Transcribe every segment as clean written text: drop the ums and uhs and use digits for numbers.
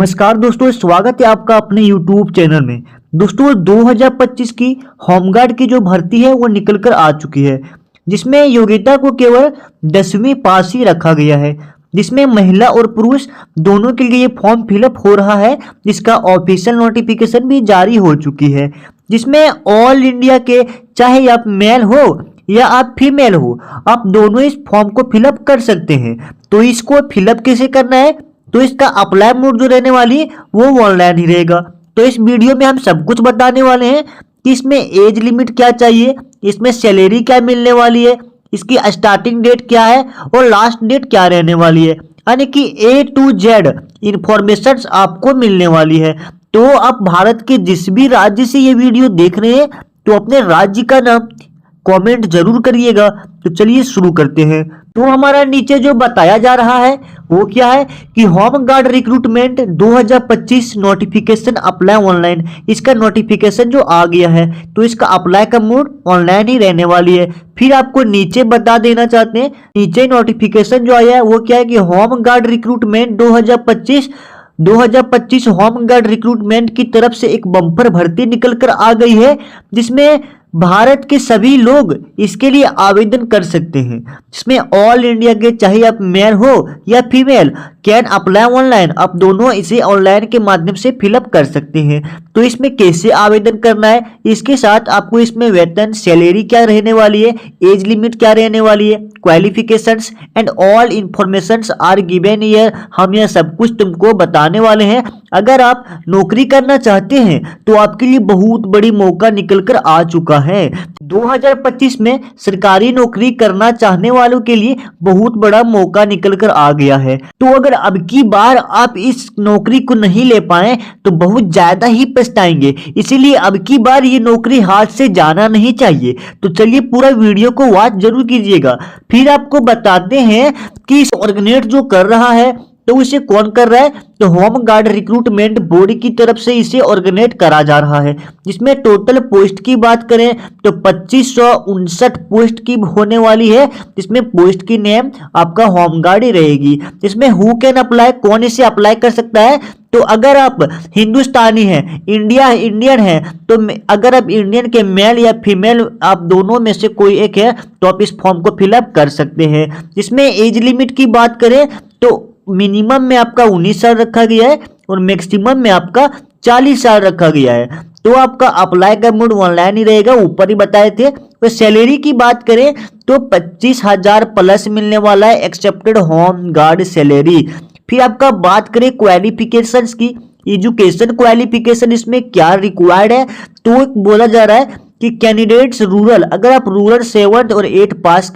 नमस्कार दोस्तों, स्वागत है आपका अपने YouTube चैनल में। दोस्तों 2025 की होमगार्ड की जो भर्ती है वो निकल कर आ चुकी है, जिसमें योग्यता को केवल 10वीं पास ही रखा गया है, जिसमें महिला और पुरुष दोनों के लिए ये फॉर्म फिलअप हो रहा है, जिसका ऑफिशियल नोटिफिकेशन भी जारी हो चुकी है, जिसमें ऑल इंडिया के चाहे आप मेल हो या आप फीमेल हो, आप दोनों इस फॉर्म को फिलअप कर सकते हैं। तो इसको फिलअप कैसे करना है, तो इसका अप्लाई मोड जो रहने वाली है वो ऑनलाइन ही रहेगा। तो इस वीडियो में हम सब कुछ बताने वाले हैं कि इसमें एज लिमिट क्या चाहिए, इसमें सैलरी क्या मिलने वाली है, इसकी स्टार्टिंग डेट क्या है और लास्ट डेट क्या रहने वाली है, यानी कि A to Z इंफॉर्मेशन आपको मिलने वाली है। तो आप भारत के जिस भी राज्य से ये वीडियो देख रहे हैं तो अपने राज्य का नाम कमेंट जरूर करिएगा। तो चलिए शुरू करते हैं। तो हमारा नीचे जो बताया जा रहा है वो क्या है कि home guard recruitment 2025 notification apply online, इसका नोटिफिकेशन जो आ गया है तो इसका अप्लाई का मोड ऑनलाइन ही रहने वाली है। फिर आपको नीचे बता देना चाहते हैं, नीचे नोटिफिकेशन जो आया है वो क्या है कि home guard recruitment 2025 home guard recruitment की तरफ से एक बम्पर भर्ती निकल कर आ गई है, जिसमें भारत के सभी लोग इसके लिए आवेदन कर सकते हैं। इसमें ऑल इंडिया के चाहे आप मेल हो या फीमेल कैन अप्लाई ऑनलाइन, आप दोनों इसे ऑनलाइन के माध्यम से फिलअप कर सकते हैं। तो इसमें कैसे आवेदन करना है, इसके साथ आपको इसमें वेतन सैलरी क्या रहने वाली है, एज लिमिट क्या रहने वाली है, qualifications and all informations are given here, हम यह सब कुछ तुमको बताने वाले हैं। अगर आप नौकरी करना चाहते हैं तो आपके लिए बहुत बड़ी मौका निकल कर आ चुका है। 2025 में सरकारी नौकरी करना चाहने वालों के लिए बहुत बड़ा मौका निकल कर आ गया है। तो अगर अब की बार आप इस नौकरी को नहीं ले पाए तो बहुत ज्यादा ही पछताएंगे, इसीलिए अब की बार ये नौकरी हाथ से जाना नहीं चाहिए। तो चलिए पूरा वीडियो को वॉच जरूर कीजिएगा। फिर आपको बताते हैं कि इस ऑर्गेनाइज जो कर रहा है तो इसे कौन कर रहा है, तो होम गार्ड रिक्रूटमेंट बोर्ड की तरफ से इसे ऑर्गेनाइज करा जा रहा है। जिसमें टोटल पोस्ट की बात करें तो 2559 पोस्ट की होने वाली है, जिसमें पोस्ट की नेम आपका होम गार्ड ही रहेगी। इसमें हु कैन अप्लाई, कौन इसे अप्लाई कर सकता है, तो अगर आप हिंदुस्तानी हैं, इंडियन है, तो अगर आप इंडियन के मेल या फीमेल आप दोनों में से कोई एक है तो आप इस फॉर्म को फिलअप कर सकते हैं। जिसमें एज लिमिट की बात करें तो मिनिमम में आपका 19 साल रखा गया है और मैक्सिमम में आपका 40 साल रखा गया है। तो आपका अप्लाई का मोड ऑनलाइन ही रहेगा, ऊपर ही बताए थे। तो सैलरी की बात करें तो 25,000 प्लस मिलने वाला है एक्सेप्टेड होम गार्ड सैलरी। फिर आपका बात करें क्वालिफिकेशंस की, एजुकेशन क्वालिफिकेशन इसमें क्या रिक्वायर्ड है, तो बोला जा रहा है कि कैंडिडेट्स रूरल, अगर आप रूरल 7th और 8th पास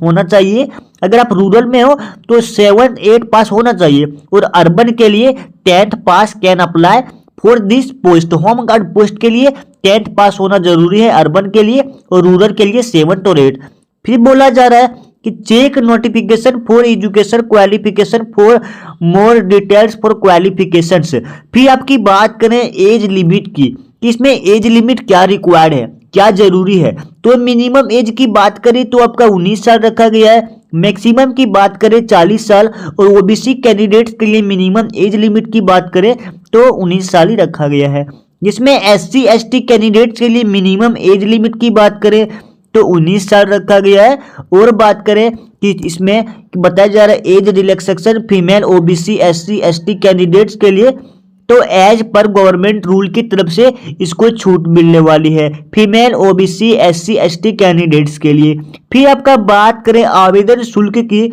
होना चाहिए, अगर आप रूरल में हो तो 7th 8th पास होना चाहिए, और अर्बन के लिए 10th pass can apply for this post. Home guard post के लिए 10th पास होना जरूरी है अर्बन के लिए, और रूरल के लिए 7th और 8th। फिर बोला जा रहा है कि check notification for education qualification for more details for qualifications. फिर आपकी बात करें एज लिमिट की, इसमें एज लिमिट क्या रिक्वायर्ड है, क्या जरूरी है, तो मिनिमम एज की बात करें तो आपका 19 साल रखा गया है, मैक्सिमम की बात करें 40 साल, और ओबीसी कैंडिडेट्स के लिए मिनिमम एज लिमिट की बात करें तो 19 साल ही रखा गया है। जिसमें SC ST कैंडिडेट्स के लिए मिनिमम एज लिमिट की बात करें तो 19 साल रखा गया है। और बात करें कि इसमें बताया जा रहा है age relaxation female OBC SC ST candidates के लिए, तो एज पर गवर्नमेंट रूल की तरफ से इसको छूट मिलने वाली है female OBC SC ST candidates के लिए। फिर आपका बात करें आवेदन शुल्क की,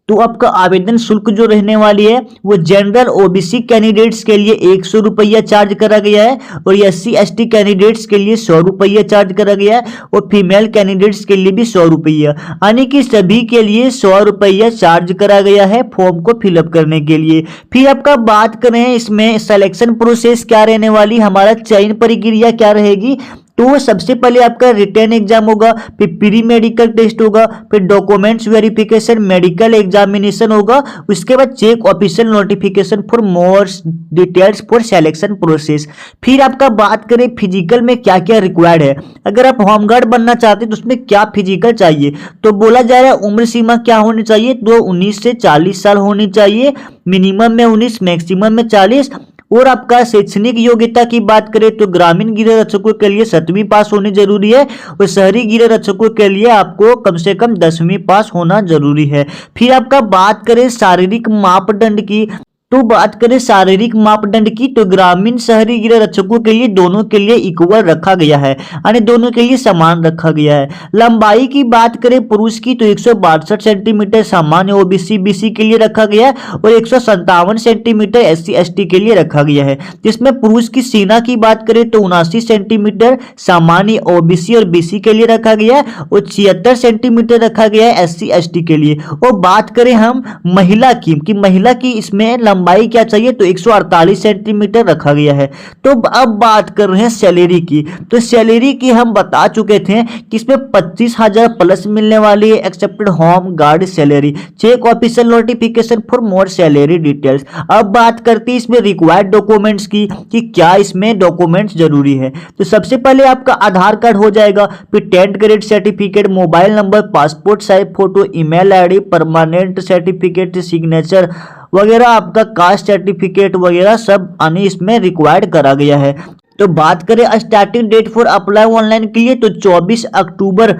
तो आपका आवेदन शुल्क जो रहने वाली है वो जनरल OBC कैंडिडेट्स के लिए 100 रुपया चार्ज करा गया है, और SC ST कैंडिडेट्स के लिए 100 रुपया चार्ज करा गया है, और फीमेल कैंडिडेट्स के लिए भी 100 रुपया, यानी कि सभी के लिए 100 रुपया चार्ज करा गया है फॉर्म को फिलअप करने के लिए। फिर आपका बात करें इसमें सिलेक्शन प्रोसेस क्या रहने वाली, हमारा चयन प्रक्रिया क्या रहेगी, तो सबसे पहले आपका रिटन एग्जाम होगा, फिर प्री मेडिकल टेस्ट होगा, फिर डॉक्यूमेंट्स वेरिफिकेशन, मेडिकल एग्जामिनेशन होगा, उसके बाद check official notification for more details for selection process. फिर आपका बात करें फिजिकल में क्या क्या रिक्वायर्ड है, अगर आप होमगार्ड बनना चाहते हैं तो उसमें क्या फिजिकल चाहिए, तो बोला जा रहा है उम्र सीमा क्या होनी चाहिए, तो 19 से 40 साल होनी चाहिए, मिनिमम में 19 मैक्सिमम में 40, और आपका शैक्षणिक योग्यता की बात करें तो ग्रामीण गृह रक्षकों के लिए 7वीं पास होनी जरूरी है और शहरी गृह रक्षकों के लिए आपको कम से कम 10वीं पास होना जरूरी है। फिर आपका बात करें शारीरिक मापदंड की, तो बात करें शारीरिक मापदंड की तो ग्रामीण शहरी गृह रक्षकों के लिए दोनों के लिए इक्वल रखा गया है, यानी दोनों के लिए समान रखा गया है। लंबाई की बात करें पुरुष की तो 162 सेंटीमीटर सामान्य ओबीसी बीसी के लिए रखा गया है और 157 सेंटीमीटर एससी एसटी के लिए रखा गया है। जिसमें पुरुष की सीना की बात करें तो 79 सेंटीमीटर सामान्य ओबीसी और बीसी के लिए रखा गया है और 76 सेंटीमीटर रखा गया है एससी एसटी के लिए। और बात करें हम महिला की कि महिला की इसमें लंबाई क्या चाहिए तो 148 सेंटीमीटर रखा गया है। तो अब बात कर रहे हैं सैलरी की, तो सैलरी की हम बता चुके थे कि इसमें 25,000 प्लस मिलने वाली है expected home guard salary. Check official notification for more salary details. अब बात करते हैं इसमें रिक्वायर्ड डॉक्यूमेंट्स की कि क्या इसमें डॉक्यूमेंट्स जरूरी है। तो सबसे पहले आपका आधार कार्ड हो जाएगा, फिर 10th grade certificate, mobile number, passport size photo, email ID, permanent certificate, signature वगैरह, आपका कास्ट सर्टिफिकेट वगैरह सब आने इसमें रिक्वायर्ड करा गया है। तो बात करें starting date for apply online के लिए तो 24 अक्टूबर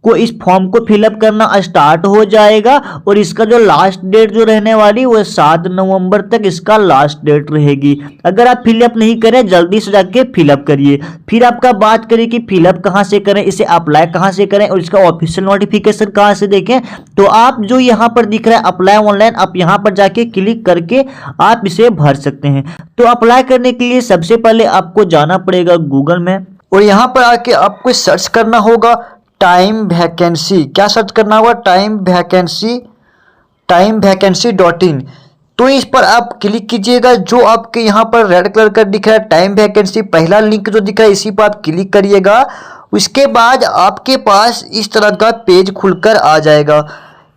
को इस फॉर्म को फिलअप करना स्टार्ट हो जाएगा और इसका जो लास्ट डेट जो रहने वाली वो 7 नवंबर तक इसका लास्ट डेट रहेगी। अगर आप फिलअप नहीं करें जल्दी से जाके फिलअप करिए। फिर आपका बात करें कि फिलअप कहाँ से करें, इसे अप्लाई कहाँ से करें और इसका ऑफिशियल नोटिफिकेशन कहाँ से देखें, तो आप जो यहाँ पर दिख रहा है अप्लाई ऑनलाइन, आप यहाँ पर जाके क्लिक करके आप इसे भर सकते हैं। तो अप्लाई करने के लिए सबसे पहले आपको जाना पड़ेगा गूगल में और यहाँ पर आके आपको सर्च करना होगा टाइम वैकेंसी। क्या सर्च करना होगा? टाइम वैकेंसी.in। तो इस पर आप क्लिक कीजिएगा। जो आपके यहाँ पर रेड कलर का दिख रहा है टाइम वैकेंसी, पहला लिंक जो दिख रहा है इसी पर आप क्लिक करिएगा। उसके बाद आपके पास इस तरह का पेज खुलकर आ जाएगा।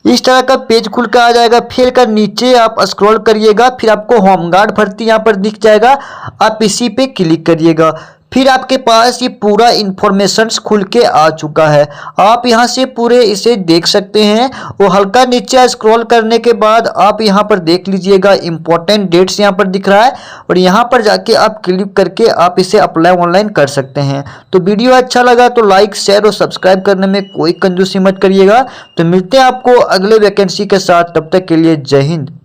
इस तरह का पेज खुलकर आ जाएगा। फिर कर नीचे आप स्क्रॉल करिएगा, फिर आपको होमगार्ड भर्ती यहाँ पर दिख जाएगा, आप इसी पे क्लिक करिएगा। फिर आपके पास ये पूरा इंफॉर्मेशन खुल के आ चुका है। आप यहाँ से पूरे इसे देख सकते हैं और हल्का नीचे स्क्रॉल करने के बाद आप यहाँ पर देख लीजिएगा इंपॉर्टेंट डेट्स यहाँ पर दिख रहा है और यहाँ पर जाके आप क्लिक करके आप इसे अप्लाई ऑनलाइन कर सकते हैं। तो वीडियो अच्छा लगा तो लाइक शेयर और सब्सक्राइब करने में कोई कंजूसी मत करिएगा। तो मिलते हैं आपको अगले वैकेंसी के साथ, तब तक के लिए जय हिंद।